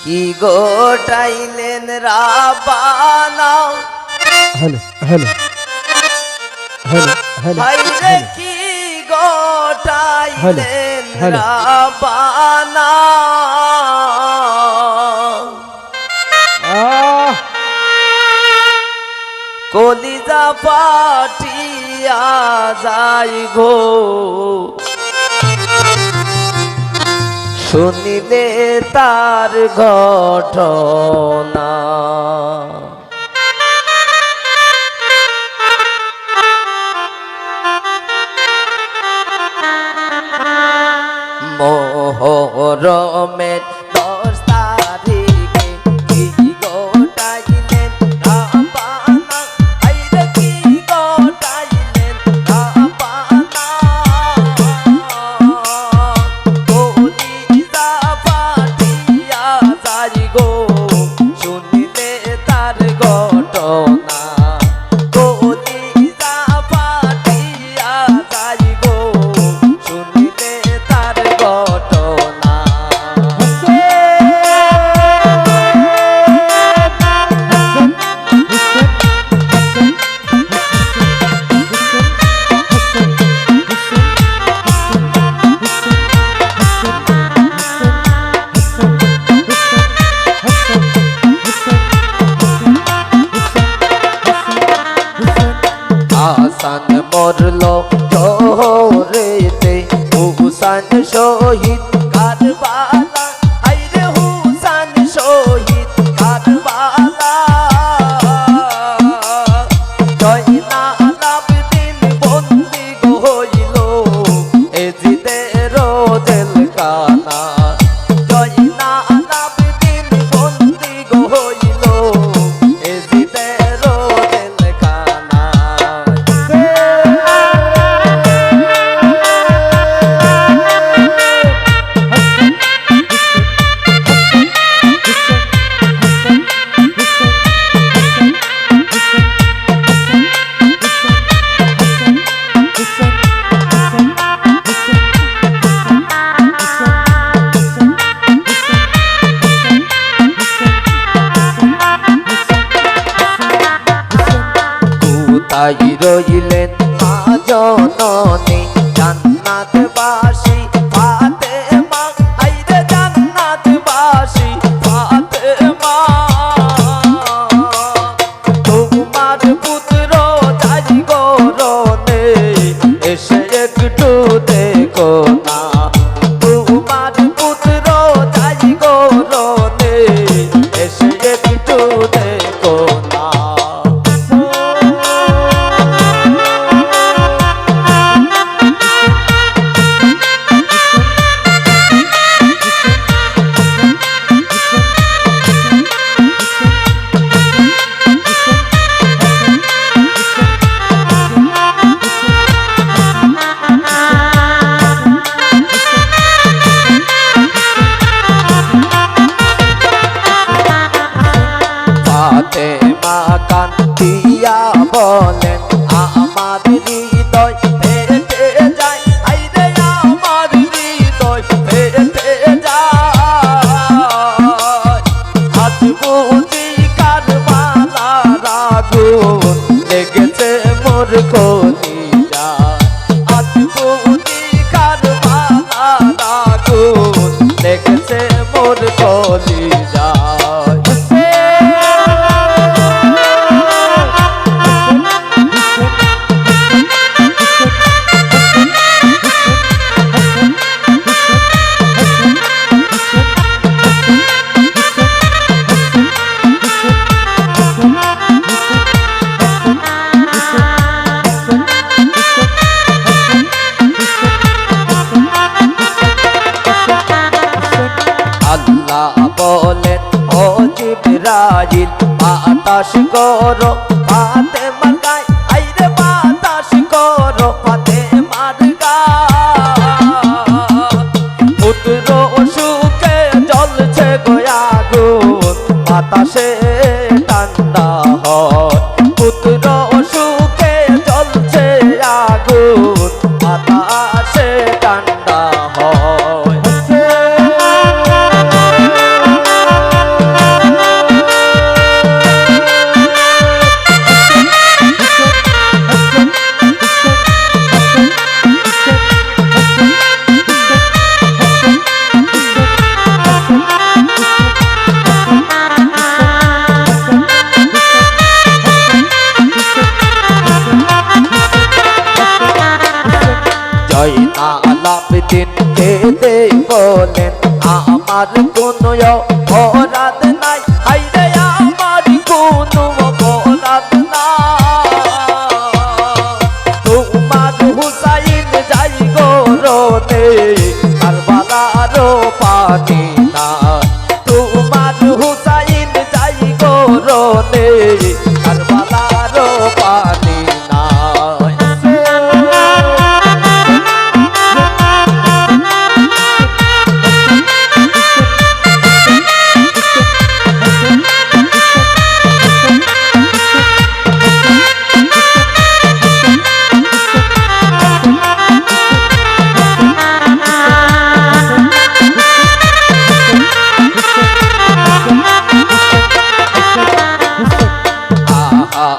কি গোটাইলেন রাবানা hello hello hello hello হাইরে কি গোটাইলেন হ্যালো। রাবানা কলিজা পাঠিয়া যাই গো শুনিলে তার ঘটনা মোহরমের 10 তারিখে কি গোটাইলেন রাবানা আইরে কি গোটাইলেন রাবানা কলিজা পাঠিয়া যাই গো শুনিলে তার ঘটনা কলিজা পাঠিয়া যাই গো শুনিলে তার ঘটনা হাসান মরল জোহরেতে হুসান শহীদ কারবালা হাইরে হুসান শহীদ কারবালা জয়নাল আবেদিন বন্দী হইল এজিদের জেলখানা জয়নাল আবেদিন বন্দী হইল এজিদের জেলখানা তাই রইলেন মা জননী জান্নাতবাসী ফাতেমা আইরে জান্নাতবাসী ফাতেমা তোমার পুত্র যাই গরনে এসে একটু দেখো না তোমার পুত্র যাই গরনে এসে একটু দেখো না ফাতেমা কান্দিয়া বলেন আমার হৃদয় ফেটে যায় আইরে আমার হৃদয় ফেটে যায় আজ বুঝি কারবালার আগুন লেগেছে মোর কলিজায় আজ বুঝি কারবালার আগুন লেগেছে মোর কলিজায় আল্লাহ বলেন ও জিবরাইল বাতাস করো ফাতেমার গায়ে আইরে বাতাস করো ফাতেমার গায়ে পুত্র সুখে জ্বলছে আগুন বাতাসে ঠান্ডা হয় পুত্র সুখে জ্বলছে আগুন বাতাসে ঠান্ডা হয় কেঁদে বলেন আমার কোনো অপরাধ নাই, হায়রে আমার কোনো অপরাধ নাই। তোমার হুসাইন যাই গরনে কারবালারও পানি না, তোমার হুসাইন যাই গরনে কারবালারও পানি না।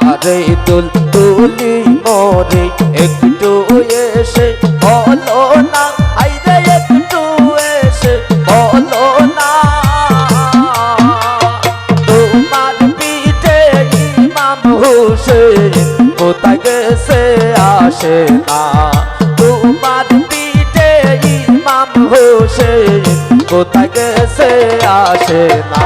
আরে তুলি মোরে একটু এসে বলো না, আইরে একটু এসে বলো না, তোমার পিঠে ইমাম হোসেন কোথায় গেছে আসে না, তোমার পিঠে ইমাম হোসেন কোথায় গেছে আসে না।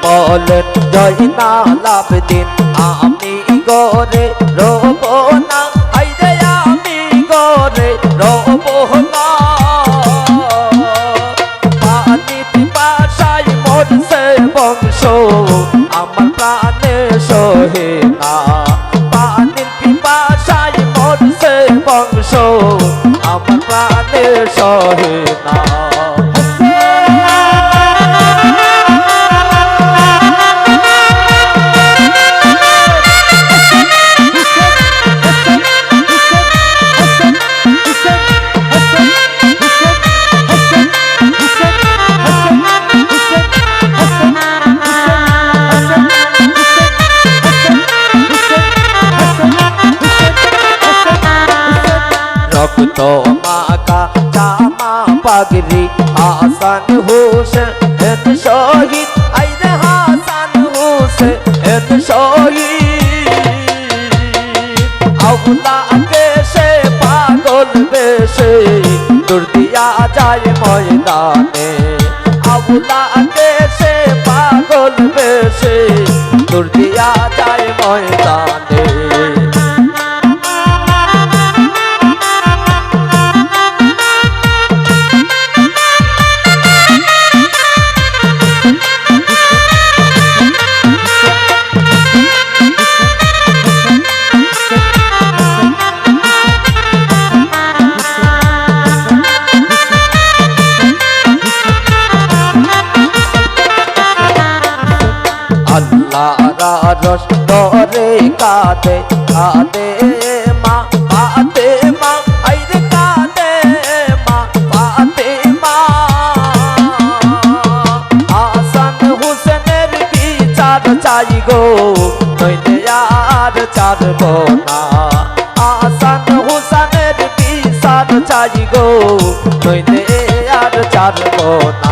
বলেন জয়নাল আবেদিন আমি গরে রব না, আইরে আমি গরে রব না, পানি পিপাসায় মরছে বংশ আমার প্রাণে সহে না, পানি পিপাসায় মরছে বংশ আমার প্রাণে সহে না। রক্ত মাখা জামা পাগড়ি হাসান হোসেন শহীদ, আইরে হাসান হোসেন শহীদ, আউলাকে সে পাগল বেশে দূর দিয়া যায় ময়দানে, আউলাকে সে পাগল বেশে দূর দিয়া যায় ময়দানে। আল্লাহর রস ধরে কাঁদে কাঁদে মা পাতে মা, আইরে কাঁদে মা পাতে মা, হাসান হোসেনের বিচার চাই গো নইলে আর ছাড়ব না, হাসান হোসেনের বিচার চাই গো নইলে আর ছাড়ব না।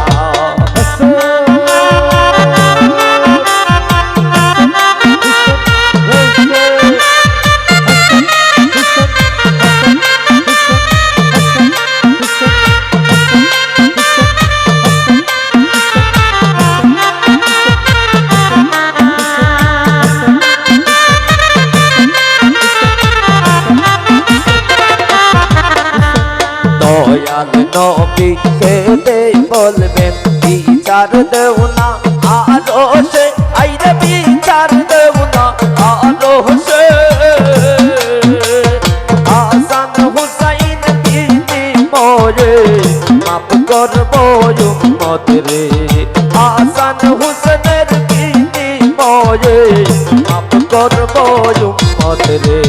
দয়াল নবী কেঁদে বলবেন বিচার দেও না আরো সে, আইরে বিচার দেও না আরো সে, হাসান হুসাইন দিদি মোরে মাফ করব উম্মত রে, হাসান হুসেনের দিদি মোরে মাফ করব উম্মত রে।